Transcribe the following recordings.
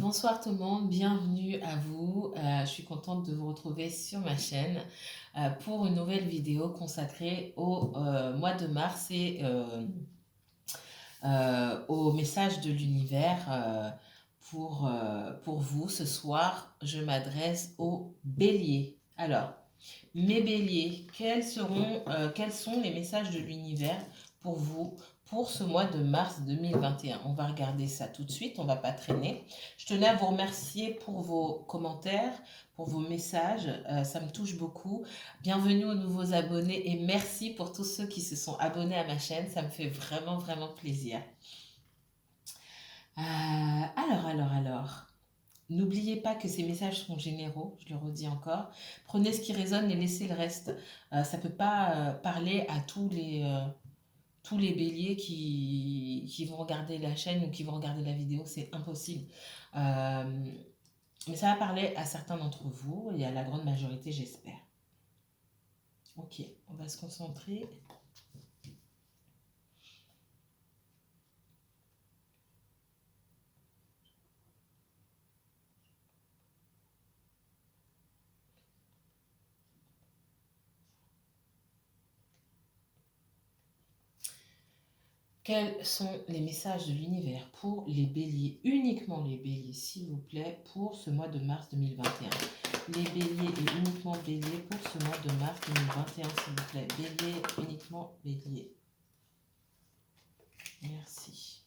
Bonsoir tout le monde, bienvenue à vous. Je suis contente de vous retrouver sur ma chaîne pour une nouvelle vidéo consacrée au mois de mars et au message de l'univers. Pour vous, ce soir, je m'adresse aux béliers. Alors, mes béliers, quels sont les messages de l'univers pour vous pour ce mois de mars 2021? On va regarder ça tout de suite, on ne va pas traîner. Je tenais à vous remercier pour vos commentaires, pour vos messages, ça me touche beaucoup. Bienvenue aux nouveaux abonnés et merci pour tous ceux qui se sont abonnés à ma chaîne, ça me fait vraiment, vraiment plaisir. Alors. N'oubliez pas que ces messages sont généraux, je le redis encore. Prenez ce qui résonne et laissez le reste. Ça ne peut pas parler à tous les béliers qui vont regarder la chaîne ou qui vont regarder la vidéo, c'est impossible. Mais ça va parler à certains d'entre vous et à la grande majorité, j'espère. Ok, on va se concentrer. Quels sont les messages de l'univers pour les béliers, uniquement les béliers, s'il vous plaît, pour ce mois de mars 2021? Les béliers et uniquement béliers pour ce mois de mars 2021, s'il vous plaît. Bélier, uniquement bélier. Merci.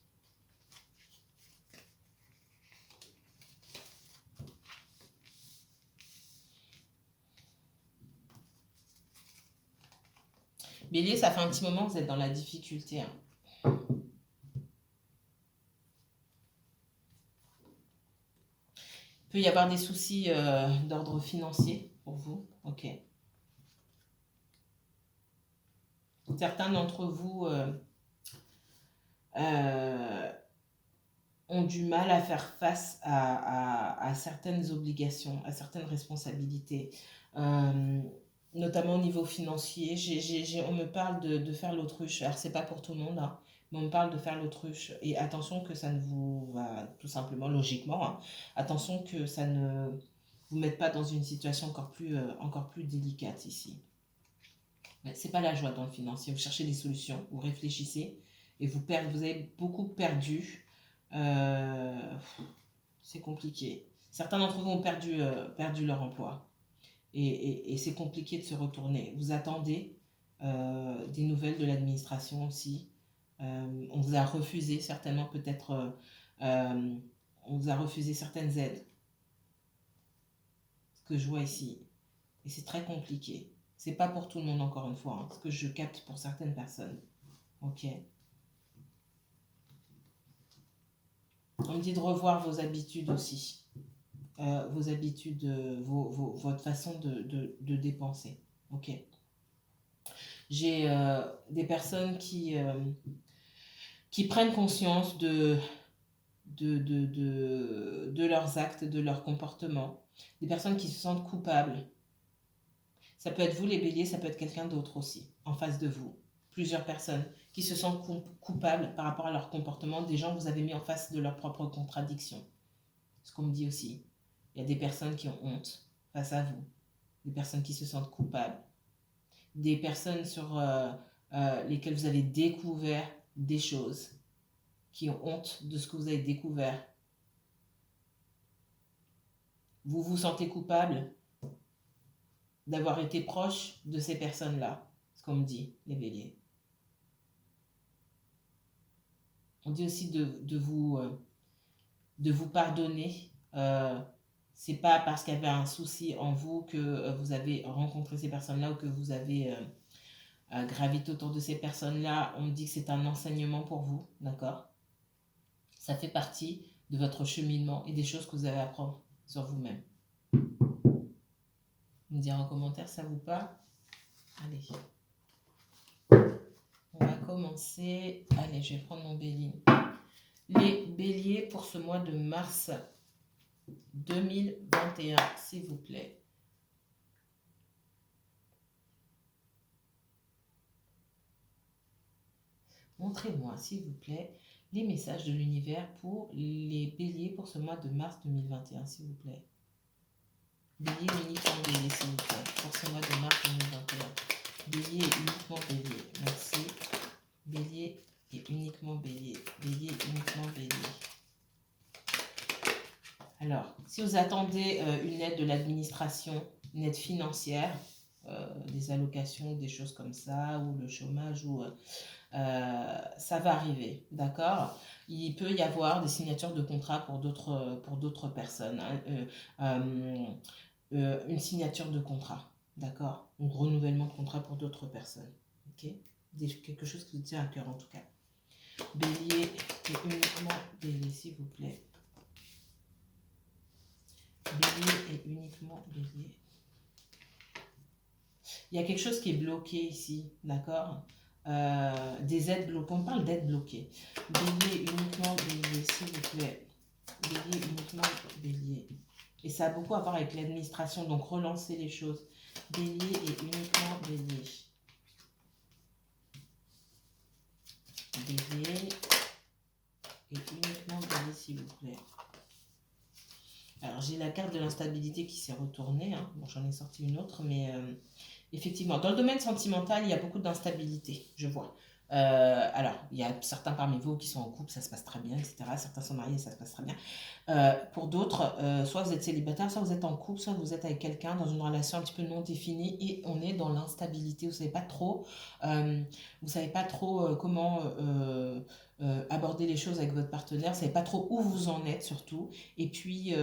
Bélier, ça fait un petit moment que vous êtes dans la difficulté. Hein. Il peut y avoir des soucis d'ordre financier pour vous. Ok. Certains d'entre vous ont du mal à faire face à certaines obligations, à certaines responsabilités, notamment au niveau financier. On me parle de faire l'autruche. Alors, c'est pas pour tout le monde, hein, mais on me parle de faire l'autruche. Et attention que ça ne vous va tout simplement, logiquement, hein, attention que ça ne vous mette pas dans une situation encore plus délicate ici. C'est pas la joie dans le financier. Vous cherchez des solutions, vous réfléchissez et vous avez beaucoup perdu. C'est compliqué. Certains d'entre vous ont perdu leur emploi et c'est compliqué de se retourner. Vous attendez des nouvelles de l'administration aussi. On vous a refusé certainement peut-être, on vous a refusé certaines aides. Ce que je vois ici. Et c'est très compliqué. C'est pas pour tout le monde encore une fois, hein, ce que je capte pour certaines personnes. Ok. On me dit de revoir vos habitudes aussi. Vos habitudes, votre façon de dépenser. Ok. J'ai des personnes qui prennent conscience de leurs actes, de leur comportement. Des personnes qui se sentent coupables. Ça peut être vous les béliers, ça peut être quelqu'un d'autre aussi, en face de vous. Plusieurs personnes qui se sentent coupables par rapport à leur comportement, des gens que vous avez mis en face de leurs propres contradictions. Ce qu'on me dit aussi. Il y a des personnes qui ont honte face à vous, des personnes qui se sentent coupables, des personnes sur lesquelles vous avez découvert des choses, qui ont honte de ce que vous avez découvert. Vous vous sentez coupable d'avoir été proche de ces personnes-là, ce qu'on me dit, les béliers. On dit aussi de vous pardonner. C'est pas parce qu'il y avait un souci en vous que vous avez rencontré ces personnes-là ou que vous avez gravité autour de ces personnes-là. On me dit que c'est un enseignement pour vous, d'accord? Ça fait partie de votre cheminement et des choses que vous avez à apprendre sur vous-même. Me dire en commentaire, ça vous parle? Allez. On va commencer. Allez, je vais prendre mon bélier. Les béliers pour ce mois de mars 2021, s'il vous plaît. Montrez-moi, s'il vous plaît, Les messages de l'univers pour les béliers pour ce mois de mars 2021, s'il vous plaît. Bélier uniquement bélier, s'il vous plaît, pour ce mois de mars 2021. Bélier et uniquement bélier. Merci. Bélier et uniquement bélier. Bélier et uniquement bélier. Alors, si vous attendez une aide de l'administration, une aide financière, des allocations, des choses comme ça, ou le chômage, ou ça va arriver, d'accord? Il peut y avoir des signatures de contrats pour d'autres personnes, hein, une signature de contrat, d'accord? Un renouvellement de contrat pour d'autres personnes, ok? Quelque chose qui vous tient à cœur en tout cas. Bélier et uniquement bélier, s'il vous plaît. Bélier et uniquement bélier. Il y a quelque chose qui est bloqué ici, d'accord? Des aides bloquées. On parle d'aides bloquées. Bélier uniquement bélier, s'il vous plaît. Bélier uniquement bélier. Et ça a beaucoup à voir avec l'administration, donc relancer les choses. Bélier et uniquement bélier. Bélier et uniquement bélier, s'il vous plaît. Alors, j'ai la carte de l'instabilité qui s'est retournée. Hein. Bon, j'en ai sorti une autre, mais effectivement, dans le domaine sentimental, il y a beaucoup d'instabilité, je vois. Alors, il y a certains parmi vous qui sont en couple, ça se passe très bien, etc. Certains sont mariés, ça se passe très bien. Pour d'autres, soit vous êtes célibataire, soit vous êtes en couple, soit vous êtes avec quelqu'un dans une relation un petit peu non définie et on est dans l'instabilité. Vous ne savez pas trop comment aborder les choses avec votre partenaire, vous ne savez pas trop où vous en êtes surtout. Et puis,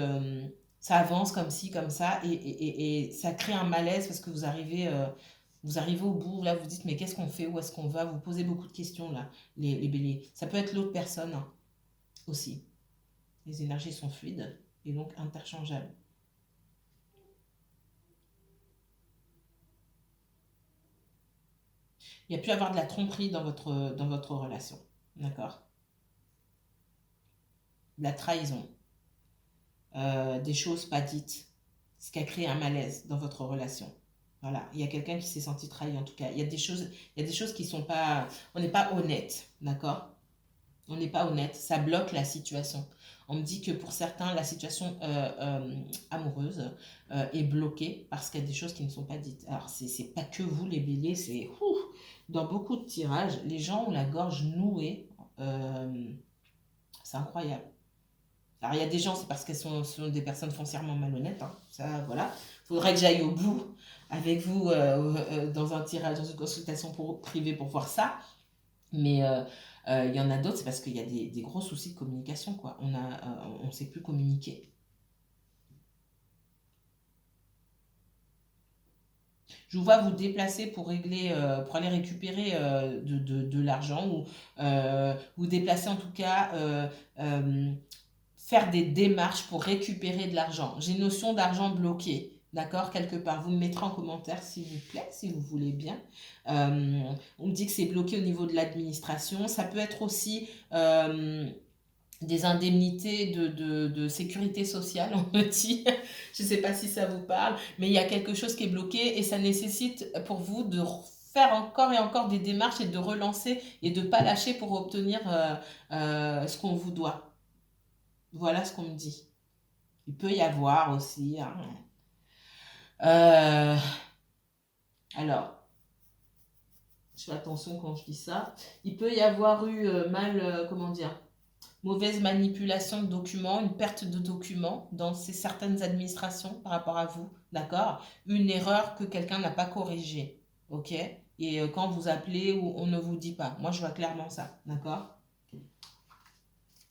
ça avance comme ci, comme ça, et ça crée un malaise parce que vous arrivez au bout, là vous dites mais qu'est-ce qu'on fait, où est-ce qu'on va, vous posez beaucoup de questions là, les béliers. Ça peut être l'autre personne hein, aussi. Les énergies sont fluides et donc interchangeables. Il y a pu avoir de la tromperie dans votre relation, d'accord? De la trahison, des choses pas dites, ce qui a créé un malaise dans votre relation. Voilà, il y a quelqu'un qui s'est senti trahi en tout cas. Il y a des choses qui sont pas... On n'est pas honnête, d'accord? On n'est pas honnête, ça bloque la situation. On me dit que pour certains, la situation amoureuse est bloquée parce qu'il y a des choses qui ne sont pas dites. Alors, c'est pas que vous les béliers, c'est... Dans beaucoup de tirages, les gens ont la gorge nouée. C'est incroyable. Alors, il y a des gens, c'est parce qu'elles sont des personnes foncièrement malhonnêtes. Hein. Ça, voilà. Il faudrait que j'aille au bout avec vous dans un tirage, dans une consultation privée pour voir ça. Mais il y en a d'autres, c'est parce qu'il y a des gros soucis de communication, quoi. On ne sait plus communiquer. Je vous vois vous déplacer pour régler, pour aller récupérer de l'argent ou vous déplacer en tout cas, faire des démarches pour récupérer de l'argent. J'ai une notion d'argent bloqué. D'accord, quelque part. Vous me mettrez en commentaire s'il vous plaît, si vous voulez bien. On me dit que c'est bloqué au niveau de l'administration. Ça peut être aussi des indemnités de sécurité sociale, on me dit. Je ne sais pas si ça vous parle, mais il y a quelque chose qui est bloqué et ça nécessite pour vous de faire encore et encore des démarches et de relancer et de ne pas lâcher pour obtenir ce qu'on vous doit. Voilà ce qu'on me dit. Il peut y avoir aussi... Hein, alors, je fais attention quand je dis ça. Il peut y avoir eu comment dire, mauvaise manipulation de documents, une perte de documents dans certaines administrations par rapport à vous, d'accord? Une erreur que quelqu'un n'a pas corrigée, ok? Et quand vous appelez, on ne vous dit pas. Moi, je vois clairement ça, d'accord?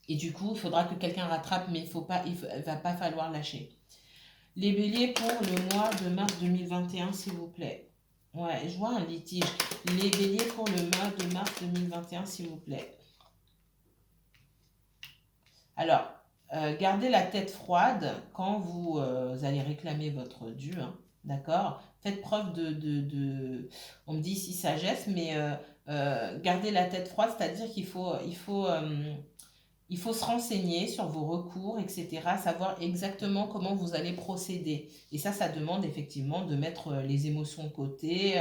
Et du coup, il faudra que quelqu'un rattrape, mais il va pas falloir lâcher. Les béliers pour le mois de mars 2021, s'il vous plaît. Ouais, je vois un litige. Les béliers pour le mois de mars 2021, s'il vous plaît. Alors, gardez la tête froide quand vous allez réclamer votre dû, hein, d'accord? Faites preuve on me dit ici sagesse, mais gardez la tête froide, c'est-à-dire qu'il faut Il faut se renseigner sur vos recours, etc., savoir exactement comment vous allez procéder. Et ça demande effectivement de mettre les émotions de côté,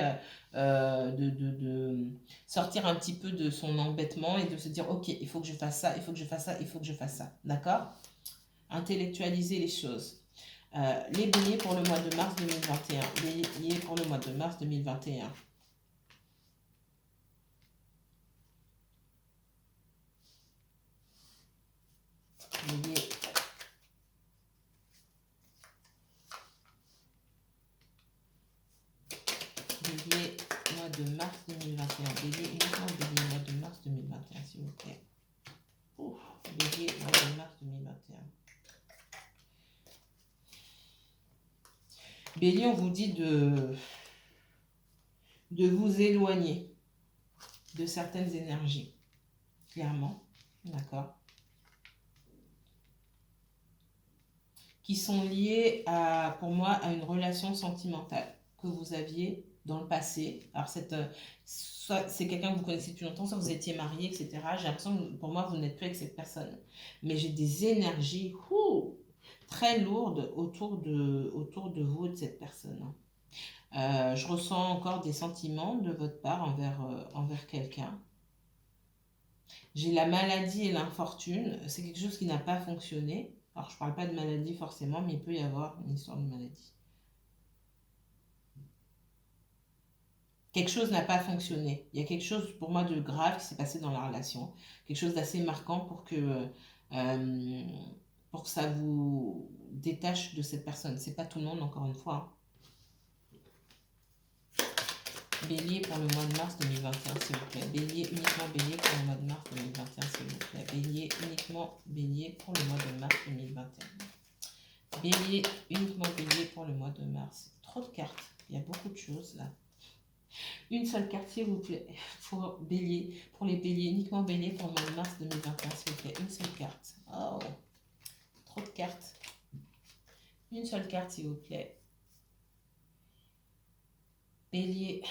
de sortir un petit peu de son embêtement et de se dire, ok, il faut que je fasse ça, il faut que je fasse ça, il faut que je fasse ça. D'accord? Intellectualiser les choses. Les béliers pour le mois de mars 2021. Béliers pour le mois de mars 2021. Bélier. Bélier, mois de mars 2021. Bélier, uniquement bélier, mois de mars 2021, s'il vous plaît. Ouf, bélier, mois de mars 2021. Bélier, on vous dit de vous éloigner de certaines énergies, clairement, d'accord, qui sont liées à, pour moi, à une relation sentimentale que vous aviez dans le passé. Alors, soit c'est quelqu'un que vous connaissez depuis longtemps, soit vous étiez marié, etc. J'ai l'impression que pour moi, vous n'êtes plus avec cette personne. Mais j'ai des énergies très lourdes autour de vous et de cette personne. Je ressens encore des sentiments de votre part envers quelqu'un. J'ai la maladie et l'infortune. C'est quelque chose qui n'a pas fonctionné. Alors, je ne parle pas de maladie forcément, mais il peut y avoir une histoire de maladie. Quelque chose n'a pas fonctionné. Il y a quelque chose pour moi de grave qui s'est passé dans la relation. Quelque chose d'assez marquant pour que ça vous détache de cette personne. C'est pas tout le monde, encore une fois. Bélier pour le mois de mars 2021, s'il vous plaît. Bélier, uniquement bélier pour le mois de mars 2021, s'il vous plaît. Bélier, uniquement bélier pour le mois de mars 2021. Bélier, uniquement bélier pour le mois de mars. Trop de cartes. Il y a beaucoup de choses là. Une seule carte, s'il vous plaît, pour bélier, pour les béliers, uniquement bélier pour le mois de mars 2021, s'il vous plaît. Une seule carte. Oh, trop de cartes. Une seule carte, s'il vous plaît. Bélier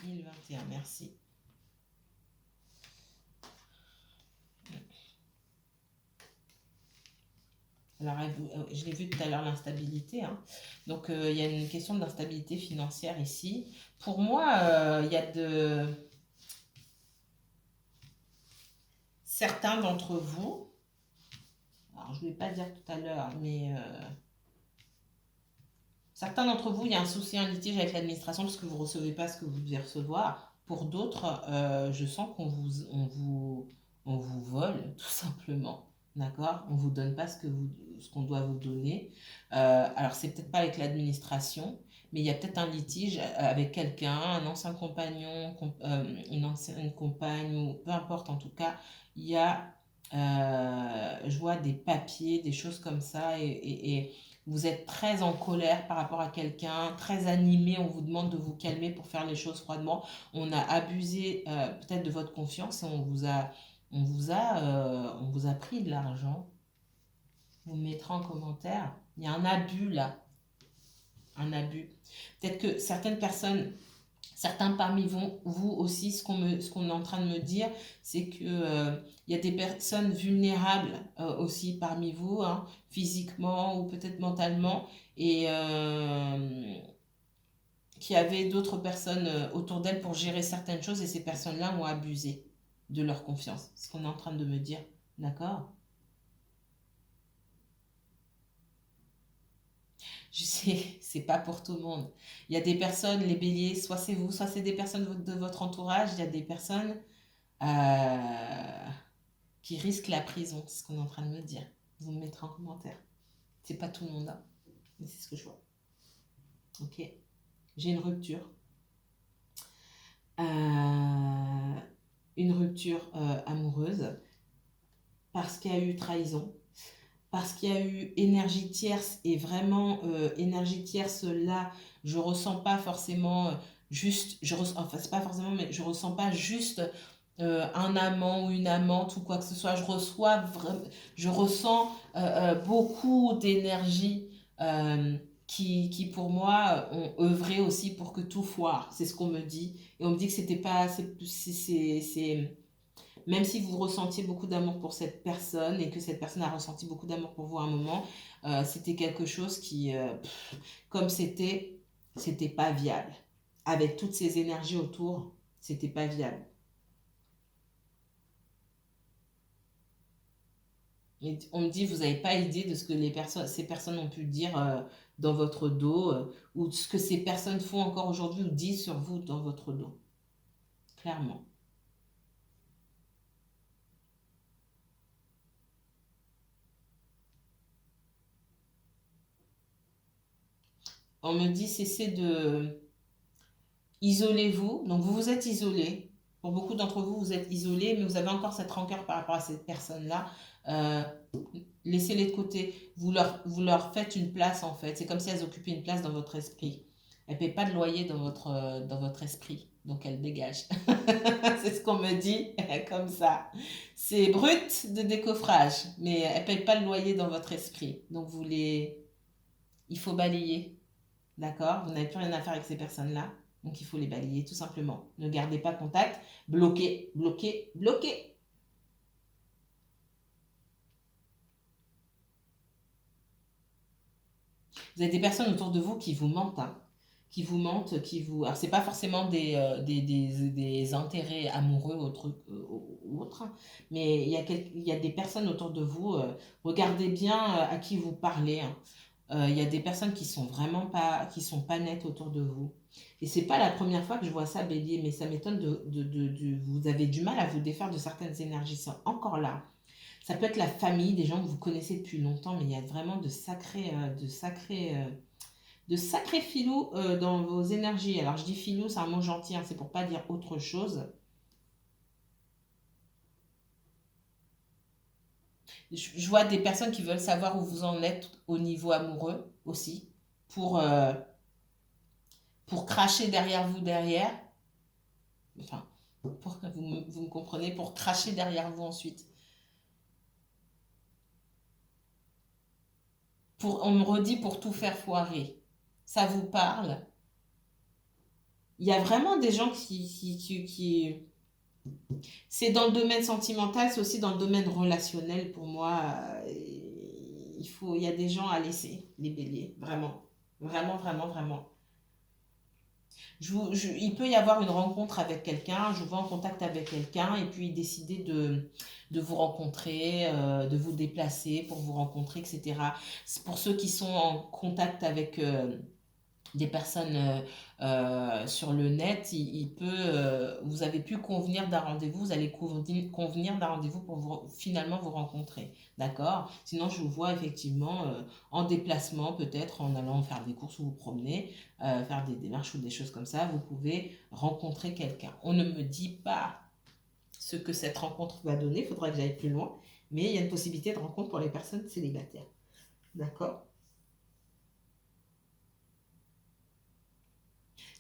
2021, merci. Alors, je l'ai vu tout à l'heure, l'instabilité. Hein. Donc, il y a une question d'instabilité financière ici. Pour moi, il y a certains d'entre vous, alors je ne vais pas dire tout à l'heure, mais certains d'entre vous, il y a un souci, un litige avec l'administration parce que vous ne recevez pas ce que vous devez recevoir. Pour d'autres, je sens qu'on vous vole, tout simplement. D'accord? On ne vous donne pas ce qu'on doit vous donner. Alors, c'est peut-être pas avec l'administration, mais il y a peut-être un litige avec quelqu'un, un ancien compagnon, une ancienne compagne, ou peu importe, en tout cas, il y a, je vois des papiers, des choses comme ça, et vous êtes très en colère par rapport à quelqu'un, très animé, on vous demande de vous calmer pour faire les choses froidement. On a abusé peut-être de votre confiance et on vous a pris de l'argent. Vous me mettrez en commentaire. Il y a un abus là. Un abus. Peut-être que certaines personnes, certains parmi vous aussi, ce qu'on est en train de me dire, c'est que il y a des personnes vulnérables aussi parmi vous, hein, physiquement ou peut-être mentalement, et qui avaient d'autres personnes autour d'elles pour gérer certaines choses, et ces personnes-là ont abusé de leur confiance. C'est ce qu'on est en train de me dire. D'accord? Je sais, c'est pas pour tout le monde. Il y a des personnes, les béliers, soit c'est vous, soit c'est des personnes de votre entourage. Il y a des personnes euh, qui risquent la prison. C'est ce qu'on est en train de me dire. Vous me mettrez en commentaire. C'est pas tout le monde, hein, mais c'est ce que je vois. Ok. J'ai une rupture. Une rupture amoureuse parce qu'il y a eu trahison. Parce qu'il y a eu énergie tierce et vraiment énergie tierce là, je ressens pas forcément enfin c'est pas forcément, mais je ressens pas juste un amant ou une amante ou quoi que ce soit. Je ressens beaucoup d'énergie qui pour moi ont œuvré aussi pour que tout foire. C'est ce qu'on me dit et on me dit que c'était pas, c'est même si vous ressentiez beaucoup d'amour pour cette personne et que cette personne a ressenti beaucoup d'amour pour vous à un moment, c'était quelque chose qui, comme c'était pas viable. Avec toutes ces énergies autour, c'était pas viable. Et on me dit, vous n'avez pas idée de ce que ces personnes ont pu dire dans votre dos, ou ce que ces personnes font encore aujourd'hui ou disent sur vous dans votre dos. Clairement. On me dit, cessez de... Isolez-vous. Donc, vous vous êtes isolé. Pour beaucoup d'entre vous, vous êtes isolé, mais vous avez encore cette rancœur par rapport à cette personne-là. Euh, Laissez-les de côté. Vous leur faites une place, en fait. C'est comme si elles occupaient une place dans votre esprit. Elles ne paient pas de loyer dans votre esprit. Donc, elles dégagent. C'est ce qu'on me dit, comme ça. C'est brut de décoffrage, mais elles ne payent pas le loyer dans votre esprit. Donc, il faut balayer. D'accord? Vous n'avez plus rien à faire avec ces personnes-là. Donc, il faut les balayer, tout simplement. Ne gardez pas contact. Bloquez, bloquez, bloquez. Vous avez des personnes autour de vous qui vous mentent, hein. Qui vous mentent, Alors, c'est pas forcément des intérêts amoureux ou autres, hein, mais il y a des personnes autour de vous. Regardez bien à qui vous parlez, hein. Il y a des personnes qui sont pas nettes autour de vous. Et c'est pas la première fois que je vois ça, Bélier, mais ça m'étonne vous avez du mal à vous défaire de certaines énergies. C'est encore là. Ça peut être la famille, des gens que vous connaissez depuis longtemps, mais il y a vraiment de sacrés filous dans vos énergies. Alors je dis filous, c'est un mot gentil, hein, c'est pour pas dire autre chose. Je vois des personnes qui veulent savoir où vous en êtes au niveau amoureux aussi, pour, euh, pour cracher derrière vous derrière. Enfin, vous me comprenez, pour cracher derrière vous ensuite. On me redit pour tout faire foirer. Ça vous parle? Il y a vraiment des gens c'est dans le domaine sentimental, c'est aussi dans le domaine relationnel pour moi. Il y a des gens à laisser, les béliers, vraiment. Vraiment, vraiment, vraiment. Il peut y avoir une rencontre avec quelqu'un, je vous vois en contact avec quelqu'un et puis décider de vous rencontrer, de vous déplacer pour vous rencontrer, etc. C'est pour ceux qui sont en contact avec des personnes sur le net, vous avez pu convenir d'un rendez-vous, vous allez convenir d'un rendez-vous pour finalement vous rencontrer. D'accord? Sinon, je vous vois effectivement en déplacement, peut-être en allant faire des courses ou vous promener, faire des démarches ou des choses comme ça, vous pouvez rencontrer quelqu'un. On ne me dit pas ce que cette rencontre va donner, il faudra que j'aille plus loin, mais il y a une possibilité de rencontre pour les personnes célibataires. D'accord?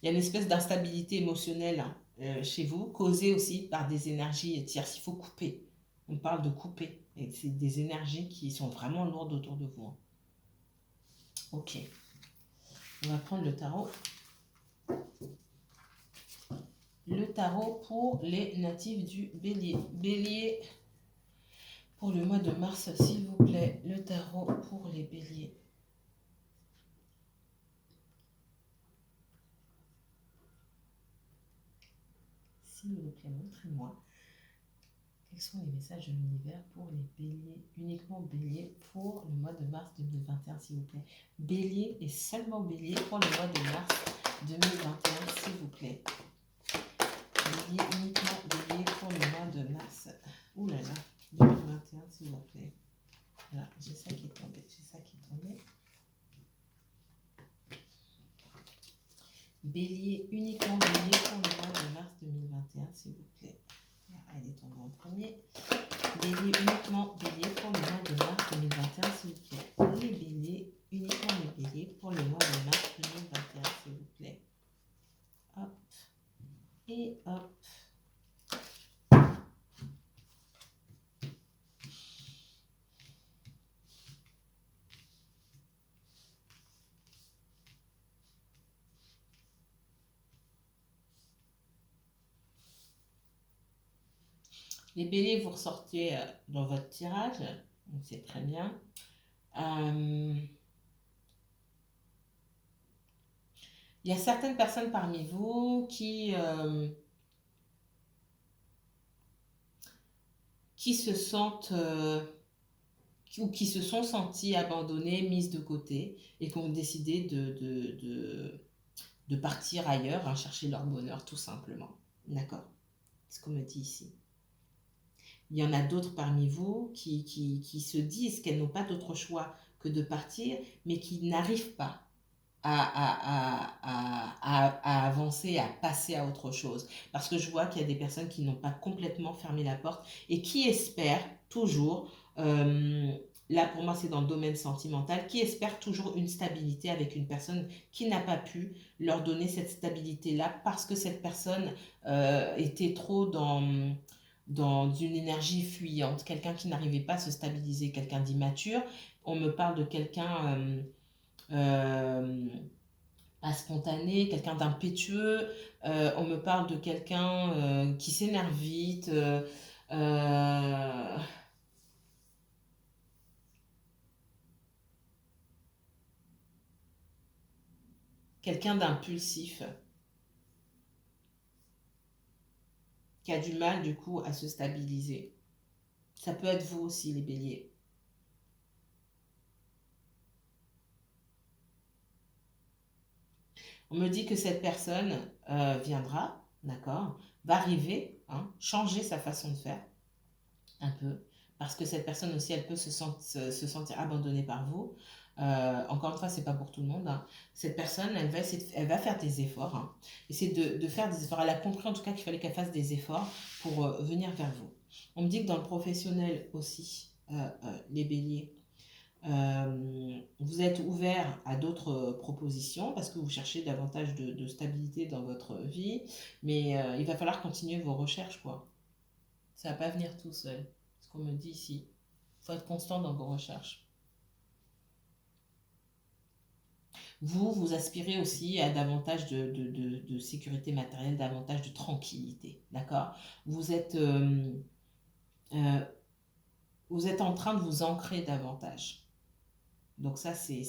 Il y a une espèce d'instabilité émotionnelle, hein, chez vous, causée aussi par des énergies tierces. Il faut couper. On parle de couper. Et c'est des énergies qui sont vraiment lourdes autour de vous, hein. Ok. On va prendre le tarot. Le tarot pour les natifs du bélier. Bélier, pour le mois de mars, s'il vous plaît. Le tarot pour les béliers. S'il vous plaît, montrez-moi. Quels sont les messages de l'univers pour les béliers, uniquement bélier pour le mois de mars 2021, s'il vous plaît. Bélier et seulement bélier pour le mois de mars 2021, s'il vous plaît. Bélier, uniquement bélier pour le mois de mars. Ouh là là, 2021, s'il vous plaît. Voilà, j'ai ça qui est tombé, Bélier, uniquement bélier pour le mois de mars 2021, s'il vous plaît. Elle est tombée en premier. Bélier, uniquement bélier pour le mois de mars 2021, s'il vous plaît. Les béliers, uniquement les béliers pour le mois de mars 2021, s'il vous plaît. Hop. Et hop. Les béliers, vous ressortez dans votre tirage, donc c'est très bien. Il y a certaines personnes parmi vous qui se sentent ou qui se sont senties abandonnées, mises de côté et qui ont décidé de partir ailleurs, hein, chercher leur bonheur tout simplement. D'accord? C'est ce qu'on me dit ici. Il y en a d'autres parmi vous qui se disent qu'elles n'ont pas d'autre choix que de partir, mais qui n'arrivent pas à avancer, à passer à autre chose. Parce que je vois qu'il y a des personnes qui n'ont pas complètement fermé la porte et qui espèrent toujours, là pour moi c'est dans le domaine sentimental, qui espèrent toujours une stabilité avec une personne qui n'a pas pu leur donner cette stabilité-là parce que cette personne était trop dans une énergie fuyante, quelqu'un qui n'arrivait pas à se stabiliser, quelqu'un d'immature. On me parle de quelqu'un pas spontané, quelqu'un d'impétueux. On me parle de quelqu'un qui s'énerve vite. Euh, Quelqu'un d'impulsif, qui a du mal du coup à se stabiliser. Ça peut être vous aussi les béliers. On me dit que cette personne viendra, d'accord, va arriver, hein, changer sa façon de faire un peu, parce que cette personne aussi, elle peut se sentir abandonnée par vous. Encore une fois, c'est pas pour tout le monde, hein. Cette personne, elle va faire des efforts, hein. Essayer de faire des efforts. Elle a compris en tout cas qu'il fallait qu'elle fasse des efforts pour venir vers vous. On me dit que dans le professionnel aussi, les béliers, vous êtes ouvert à d'autres propositions parce que vous cherchez davantage de stabilité dans votre vie, mais il va falloir continuer vos recherches, quoi. Ça va pas venir tout seul, ce qu'on me dit ici. Il faut être constant dans vos recherches. Vous aspirez aussi à davantage de sécurité matérielle, davantage de tranquillité, d'accord? Vous êtes, euh, vous êtes en train de vous ancrer davantage. Donc ça, c'est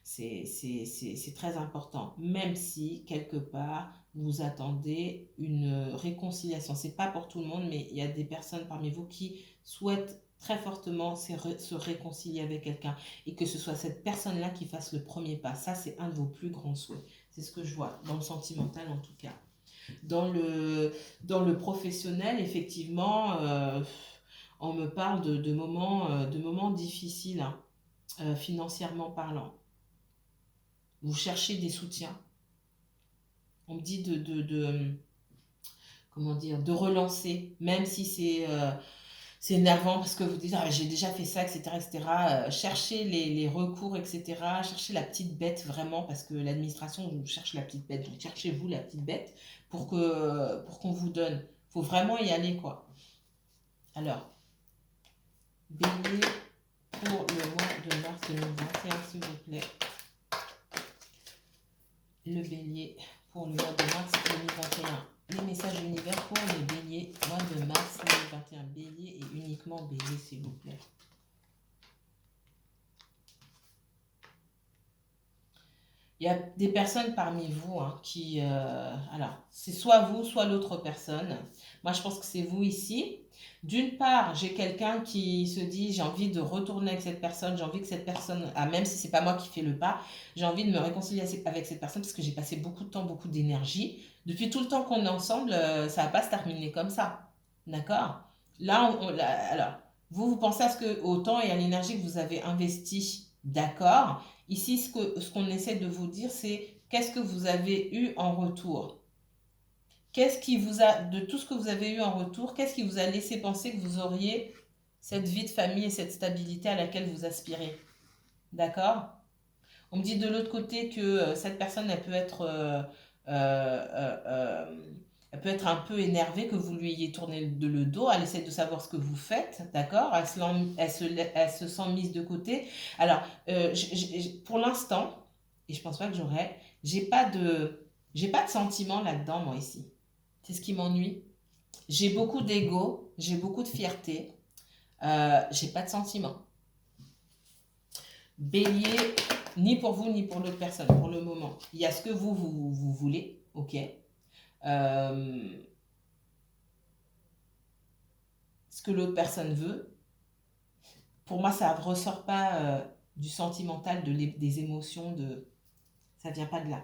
très important. Même si, quelque part, vous attendez une réconciliation. C'est pas pour tout le monde, mais il y a des personnes parmi vous qui souhaitent très fortement se réconcilier avec quelqu'un et que ce soit cette personne-là qui fasse le premier pas. Ça, c'est un de vos plus grands souhaits. C'est ce que je vois, dans le sentimental en tout cas. Dans le professionnel, effectivement, on me parle de moments difficiles, hein, financièrement parlant. Vous cherchez des soutiens. On me dit comment dire, de relancer, même si c'est énervant parce que vous dites ah, j'ai déjà fait ça, etc. etc. Cherchez les recours, etc. Cherchez la petite bête vraiment parce que l'administration vous cherche la petite bête. Donc cherchez-vous la petite bête pour qu'on vous donne. Il faut vraiment y aller, quoi. Alors, bélier pour le mois de mars 2021, s'il vous plaît. Le bélier pour le mois de mars 2021. Les messages univers pour les béliers, mois de mars 2021. Bélier et uniquement bélier, s'il vous plaît. Il y a des personnes parmi vous, hein, qui... alors, c'est soit vous, soit l'autre personne. Moi, je pense que c'est vous ici. D'une part, j'ai quelqu'un qui se dit, j'ai envie de retourner avec cette personne, j'ai envie que cette personne, ah, même si c'est pas moi qui fais le pas, j'ai envie de me réconcilier avec cette personne parce que j'ai passé beaucoup de temps, beaucoup d'énergie. Depuis tout le temps qu'on est ensemble, ça va pas se terminer comme ça. D'accord? Là, alors, vous pensez à au temps et à l'énergie que vous avez investi. D'accord? Ici, ce qu'on essaie de vous dire, c'est qu'est-ce que vous avez eu en retour? Qu'est-ce qui vous a, de tout ce que vous avez eu en retour, qu'est-ce qui vous a laissé penser que vous auriez cette vie de famille et cette stabilité à laquelle vous aspirez? D'accord? On me dit de l'autre côté que cette personne, elle peut être un peu énervée que vous lui ayez tourné le dos. Elle essaie de savoir ce que vous faites, d'accord? Elle se sent mise de côté. Alors, pour l'instant, et je pense pas que j'ai pas de sentiment là-dedans, moi, ici. C'est ce qui m'ennuie. J'ai beaucoup d'ego, j'ai beaucoup de fierté, j'ai pas de sentiments. Bélier, ni pour vous ni pour l'autre personne, pour le moment. Il y a ce que vous voulez, ok. Ce que l'autre personne veut. Pour moi, ça ne ressort pas du sentimental, des émotions, ça vient pas de là.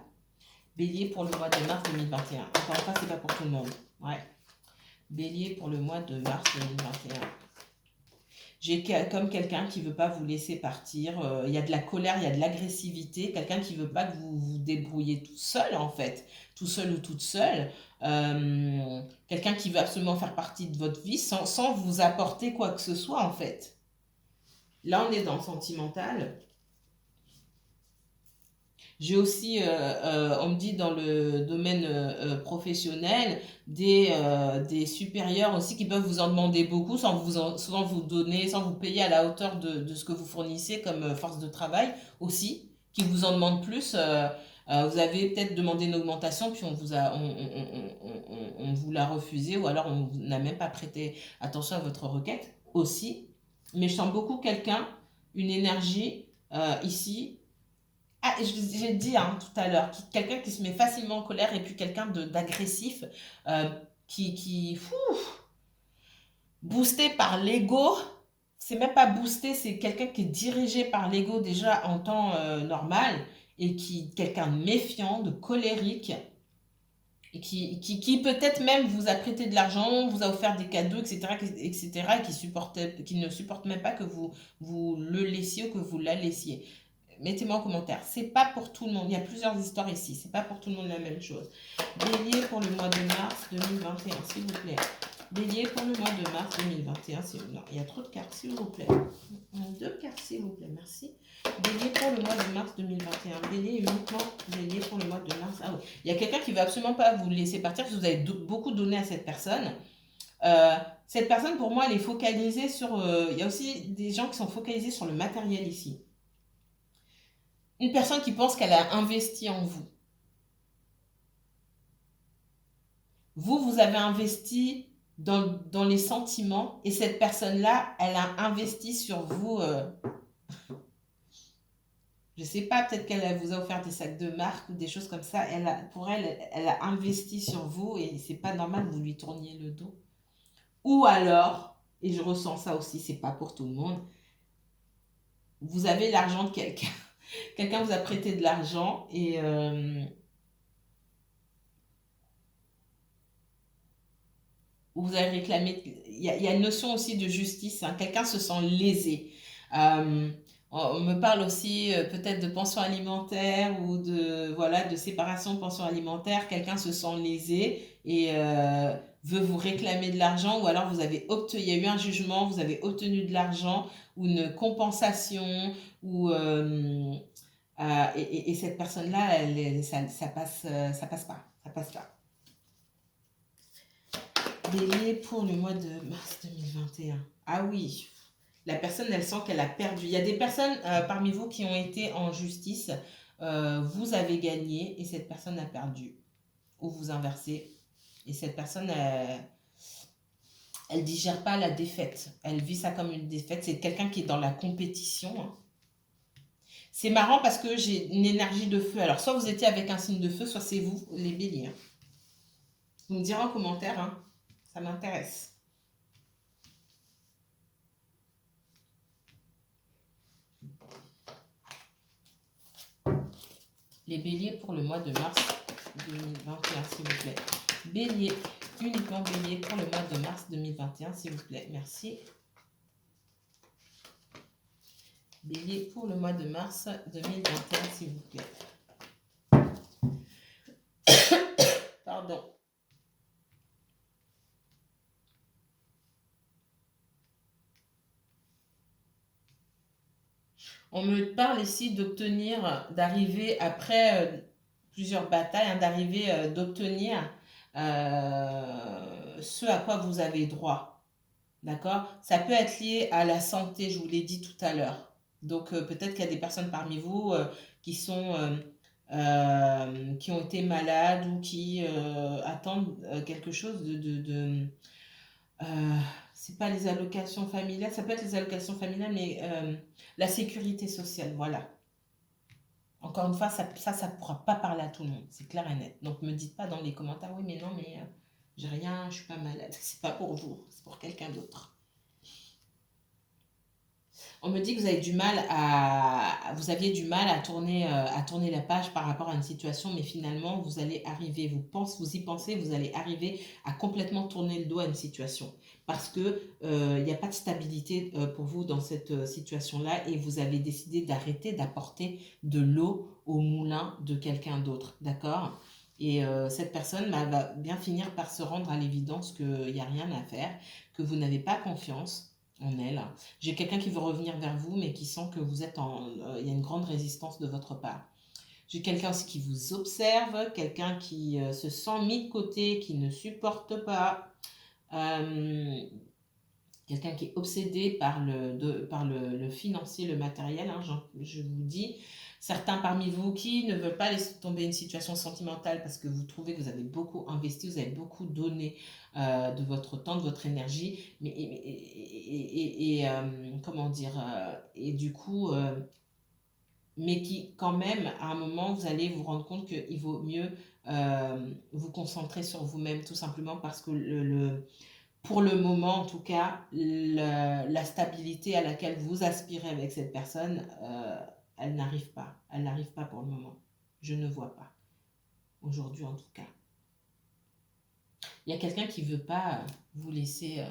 Bélier pour le mois de mars 2021. Encore une fois, c'est pas pour tout le monde. Ouais. Bélier pour le mois de mars 2021. J'ai comme quelqu'un qui veut pas vous laisser partir. Il y a de la colère, il y a de l'agressivité. Quelqu'un qui veut pas que vous vous débrouillez tout seul, en fait. Tout seul ou toute seule. Quelqu'un qui veut absolument faire partie de votre vie sans vous apporter quoi que ce soit, en fait. Là, on est dans le sentimental. J'ai aussi, on me dit dans le domaine professionnel, des supérieurs aussi qui peuvent vous en demander beaucoup sans vous donner, sans vous payer à la hauteur de ce que vous fournissez comme force de travail aussi, qui vous en demandent plus. Vous avez peut-être demandé une augmentation, puis on vous l'a refusé, ou alors on n'a même pas prêté attention à votre requête aussi. Mais je sens beaucoup quelqu'un, une énergie ici. Ah, j'ai dit tout à l'heure, quelqu'un qui se met facilement en colère et puis quelqu'un d'agressif, euh, boosté par l'ego. C'est même pas boosté, c'est quelqu'un qui est dirigé par l'ego déjà en temps normal et quelqu'un de méfiant, de colérique et qui peut-être même vous a prêté de l'argent, vous a offert des cadeaux, etc., etc., et qui ne supporte même pas que vous le laissiez ou que vous la laissiez. Mettez-moi en commentaire. C'est pas pour tout le monde. Il y a plusieurs histoires ici. C'est pas pour tout le monde la même chose. Bélier pour le mois de mars 2021, s'il vous plaît. Bélier pour le mois de mars 2021, s'il vous plaît. Non, il y a trop de cartes, s'il vous plaît. 2 cartes, s'il vous plaît. Merci. Bélier pour le mois de mars 2021. Bélier uniquement. Bélier pour le mois de mars. Ah oui. Il y a quelqu'un qui ne veut absolument pas vous laisser partir parce que vous avez beaucoup donné à cette personne. Cette personne, pour moi, elle est focalisée sur... il y a aussi des gens qui sont focalisés sur le matériel ici. Une personne qui pense qu'elle a investi en vous. Vous avez investi dans les sentiments et cette personne-là, elle a investi sur vous. Je ne sais pas, peut-être qu'elle vous a offert des sacs de marque ou des choses comme ça. Pour elle, elle a investi sur vous et c'est pas normal que vous lui tourniez le dos. Ou alors, et je ressens ça aussi, c'est pas pour tout le monde, vous avez l'argent de quelqu'un. Quelqu'un vous a prêté de l'argent et vous avez réclamé. Il y a une notion aussi de justice. Quelqu'un se sent lésé. On me parle aussi peut-être de pension alimentaire ou de séparation de pension alimentaire. Quelqu'un se sent lésé et veut vous réclamer de l'argent ou alors il y a eu un jugement, vous avez obtenu de l'argent ou une compensation ou et cette personne-là, ça passe pas, ça passe pas. Bélier pour le mois de mars 2021. Ah oui, la personne, elle sent qu'elle a perdu. Il y a des personnes parmi vous qui ont été en justice. Vous avez gagné et cette personne a perdu. Ou vous inversez. Et cette personne, elle digère pas la défaite. Elle vit ça comme une défaite. C'est quelqu'un qui est dans la compétition. C'est marrant parce que j'ai une énergie de feu. Alors, soit vous étiez avec un signe de feu, soit c'est vous, les béliers. Vous me direz en commentaire, ça m'intéresse. Les béliers pour le mois de mars 2021, s'il vous plaît. Bélier, uniquement bélier pour le mois de mars 2021, s'il vous plaît. Merci. Bélier pour le mois de mars 2021, s'il vous plaît. Pardon. On me parle ici d'arriver après plusieurs batailles, d'obtenir ce à quoi vous avez droit. D'accord? Ça peut être lié à la santé, je vous l'ai dit tout à l'heure. Donc peut-être qu'il y a des personnes parmi vous qui ont été malades ou qui attendent quelque chose c'est pas les allocations familiales, ça peut être les allocations familiales, mais la sécurité sociale, voilà. Encore une fois, ça pourra pas parler à tout le monde, c'est clair et net. Donc me dites pas dans les commentaires, oui, mais non, mais j'ai rien, je suis pas malade. C'est pas pour vous, c'est pour quelqu'un d'autre. On me dit que vous aviez du mal à tourner la page par rapport à une situation, mais finalement, vous allez arriver, vous y pensez, vous allez arriver à complètement tourner le dos à une situation. Parce que il n'y a pas de stabilité pour vous dans cette situation-là et vous avez décidé d'arrêter d'apporter de l'eau au moulin de quelqu'un d'autre. D'accord? Et cette personne va bien finir par se rendre à l'évidence qu'il n'y a rien à faire, que vous n'avez pas confiance en elle. J'ai quelqu'un qui veut revenir vers vous, mais qui sent que vous êtes il y a une grande résistance de votre part. J'ai quelqu'un aussi qui vous observe, quelqu'un qui se sent mis de côté, qui ne supporte pas. Euh, Quelqu'un qui est obsédé par le financier, le matériel, hein, je vous dis. Certains parmi vous qui ne veulent pas laisser tomber une situation sentimentale parce que vous trouvez que vous avez beaucoup investi, vous avez beaucoup donné de votre temps, de votre énergie, comment dire, et du coup, mais qui quand même, à un moment, vous allez vous rendre compte qu'il vaut mieux vous concentrer sur vous-même, tout simplement parce que pour le moment, en tout cas, la stabilité à laquelle vous aspirez avec cette personne, elle n'arrive pas. Elle n'arrive pas pour le moment. Je ne vois pas. Aujourd'hui, en tout cas. Il y a quelqu'un qui ne veut pas vous laisser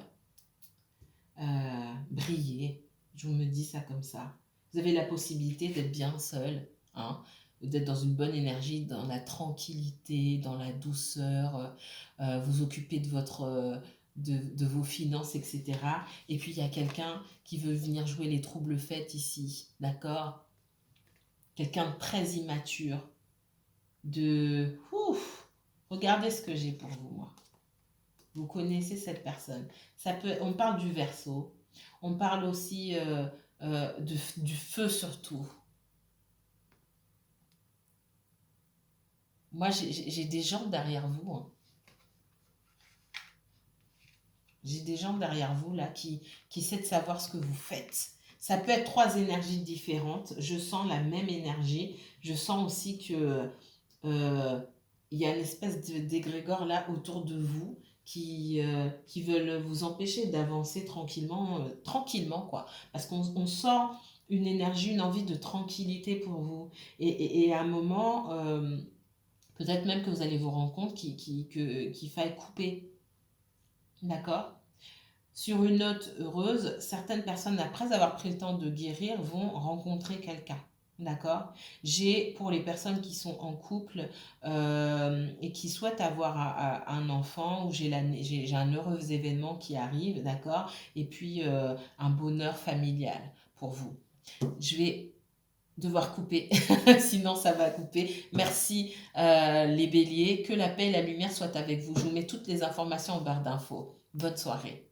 briller. Je vous me dis ça comme ça. Vous avez la possibilité d'être bien seul, hein, d'être dans une bonne énergie, dans la tranquillité, dans la douceur, vous occuper de de vos finances, etc. Et puis il y a quelqu'un qui veut venir jouer les troubles faits ici, d'accord? Quelqu'un de très immature, de... Ouf, regardez ce que j'ai pour vous, moi. Vous connaissez cette personne. On parle du Verseau, on parle aussi du feu surtout. Moi, j'ai des gens derrière vous, hein. J'ai des gens derrière vous là qui essaient de savoir ce que vous faites. Ça peut être trois énergies différentes. Je sens la même énergie. Je sens aussi que il y a une espèce d'égrégore là autour de vous qui veulent vous empêcher d'avancer tranquillement, tranquillement quoi. Parce qu'on sent une énergie, une envie de tranquillité pour vous. Et à un moment, peut-être même que vous allez vous rendre compte qu'il faille couper. D'accord? Sur une note heureuse, certaines personnes, après avoir pris le temps de guérir, vont rencontrer quelqu'un. D'accord? J'ai, pour les personnes qui sont en couple et qui souhaitent avoir un enfant, ou j'ai un heureux événement qui arrive, d'accord? Et puis un bonheur familial pour vous. Je vais devoir couper, sinon ça va couper. Merci les béliers, que la paix et la lumière soient avec vous. Je vous mets toutes les informations en barre d'infos. Bonne soirée.